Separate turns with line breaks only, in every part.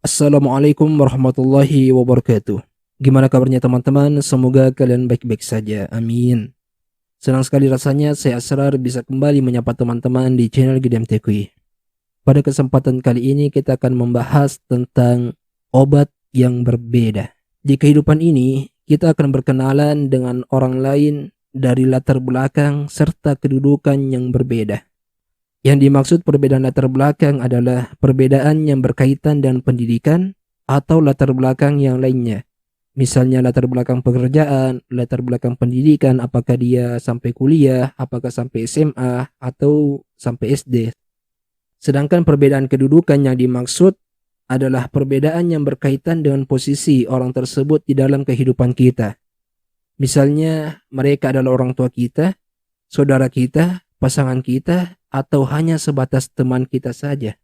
Assalamualaikum warahmatullahi wabarakatuh. Gimana kabarnya teman-teman? Semoga kalian baik-baik saja. Amin. Senang sekali rasanya saya Asrar bisa kembali menyapa teman-teman di channel Gidem Tekui. Pada kesempatan kali ini kita akan membahas tentang obat yang berbeda. Di kehidupan ini kita akan berkenalan dengan orang lain dari latar belakang serta kedudukan yang berbeda. Yang dimaksud perbedaan latar belakang adalah perbedaan yang berkaitan dengan pendidikan atau latar belakang yang lainnya. Misalnya latar belakang pekerjaan, latar belakang pendidikan, apakah dia sampai kuliah, apakah sampai SMA, atau sampai SD. Sedangkan perbedaan kedudukan yang dimaksud adalah perbedaan yang berkaitan dengan posisi orang tersebut di dalam kehidupan kita. Misalnya mereka adalah orang tua kita, saudara kita, pasangan kita, atau hanya sebatas teman kita saja.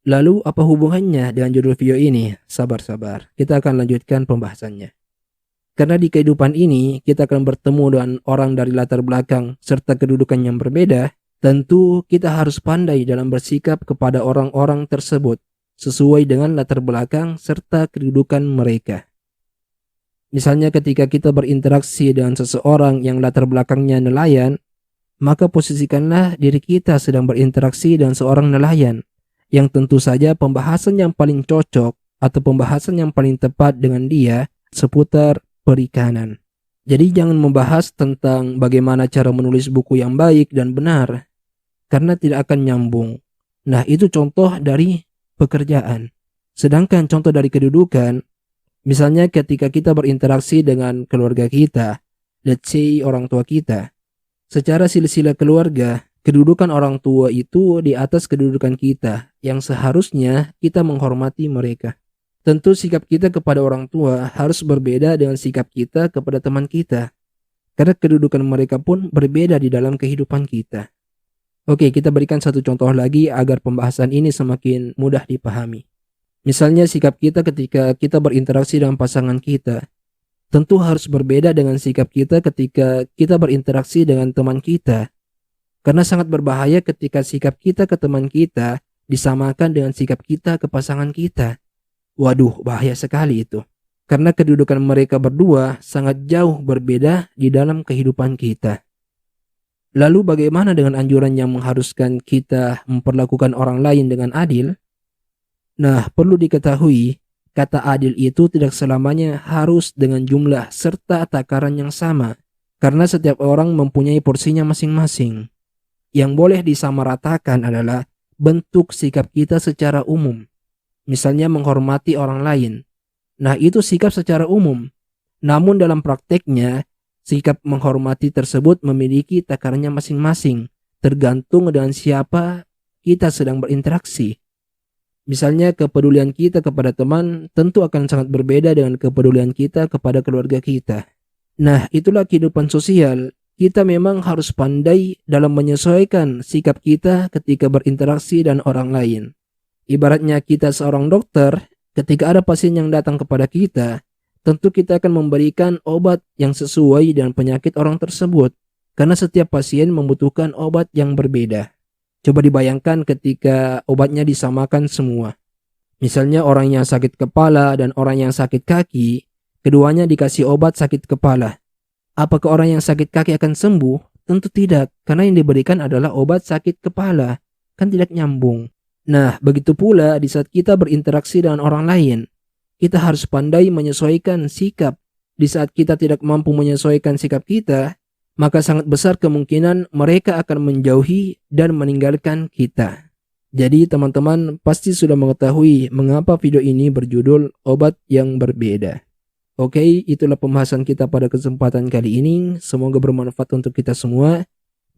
Lalu apa hubungannya dengan judul video ini? Sabar-sabar, kita akan lanjutkan pembahasannya. Karena di kehidupan ini kita akan bertemu dengan orang dari latar belakang serta kedudukan yang berbeda, tentu kita harus pandai dalam bersikap kepada orang-orang tersebut sesuai dengan latar belakang serta kedudukan mereka. Misalnya ketika kita berinteraksi dengan seseorang yang latar belakangnya nelayan, maka posisikanlah diri kita sedang berinteraksi dengan seorang nelayan, yang tentu saja pembahasan yang paling cocok atau pembahasan yang paling tepat dengan dia seputar perikanan. Jadi jangan membahas tentang bagaimana cara menulis buku yang baik dan benar, karena tidak akan nyambung. Nah, itu contoh dari pekerjaan. Sedangkan contoh dari kedudukan, misalnya ketika kita berinteraksi dengan keluarga kita, let's say orang tua kita, secara silsilah keluarga, kedudukan orang tua itu di atas kedudukan kita, yang seharusnya kita menghormati mereka. Tentu sikap kita kepada orang tua harus berbeda dengan sikap kita kepada teman kita, karena kedudukan mereka pun berbeda di dalam kehidupan kita. Oke, kita berikan satu contoh lagi agar pembahasan ini semakin mudah dipahami. Misalnya sikap kita ketika kita berinteraksi dengan pasangan kita, tentu harus berbeda dengan sikap kita ketika kita berinteraksi dengan teman kita. Karena sangat berbahaya ketika sikap kita ke teman kita disamakan dengan sikap kita ke pasangan kita. Waduh, bahaya sekali itu. Karena kedudukan mereka berdua sangat jauh berbeda di dalam kehidupan kita. Lalu bagaimana dengan anjuran yang mengharuskan kita memperlakukan orang lain dengan adil? Nah, perlu diketahui, kata adil itu tidak selamanya harus dengan jumlah serta takaran yang sama, karena setiap orang mempunyai porsinya masing-masing. Yang boleh disamaratakan adalah bentuk sikap kita secara umum. Misalnya menghormati orang lain. Nah, itu sikap secara umum. Namun dalam prakteknya, sikap menghormati tersebut memiliki takarannya masing-masing, tergantung dengan siapa kita sedang berinteraksi. Misalnya kepedulian kita kepada teman tentu akan sangat berbeda dengan kepedulian kita kepada keluarga kita. Nah, itulah kehidupan sosial. Kita memang harus pandai dalam menyesuaikan sikap kita ketika berinteraksi dengan orang lain. Ibaratnya kita seorang dokter, ketika ada pasien yang datang kepada kita, tentu kita akan memberikan obat yang sesuai dengan penyakit orang tersebut. Karena setiap pasien membutuhkan obat yang berbeda. Coba dibayangkan ketika obatnya disamakan semua. Misalnya orang yang sakit kepala dan orang yang sakit kaki, keduanya dikasih obat sakit kepala. Apakah orang yang sakit kaki akan sembuh? Tentu tidak, karena yang diberikan adalah obat sakit kepala. Kan tidak nyambung. Nah, begitu pula di saat kita berinteraksi dengan orang lain, kita harus pandai menyesuaikan sikap. Di saat kita tidak mampu menyesuaikan sikap kita, maka sangat besar kemungkinan mereka akan menjauhi dan meninggalkan kita. Jadi teman-teman pasti sudah mengetahui mengapa video ini berjudul obat yang berbeda. Oke, itulah pembahasan kita pada kesempatan kali ini. Semoga bermanfaat untuk kita semua.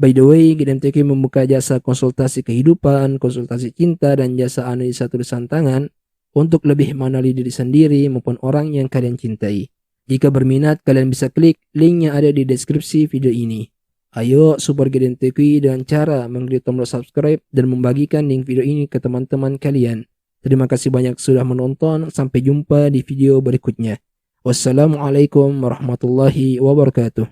By the way, Gidem TK membuka jasa konsultasi kehidupan, konsultasi cinta, dan jasa analisa tulisan tangan untuk lebih mengenali diri sendiri maupun orang yang kalian cintai. Jika berminat, kalian bisa klik link yang ada di deskripsi video ini. Ayo support Gidem TK dengan cara mengklik tombol subscribe dan membagikan link video ini ke teman-teman kalian. Terima kasih banyak sudah menonton. Sampai jumpa di video berikutnya. Wassalamualaikum warahmatullahi wabarakatuh.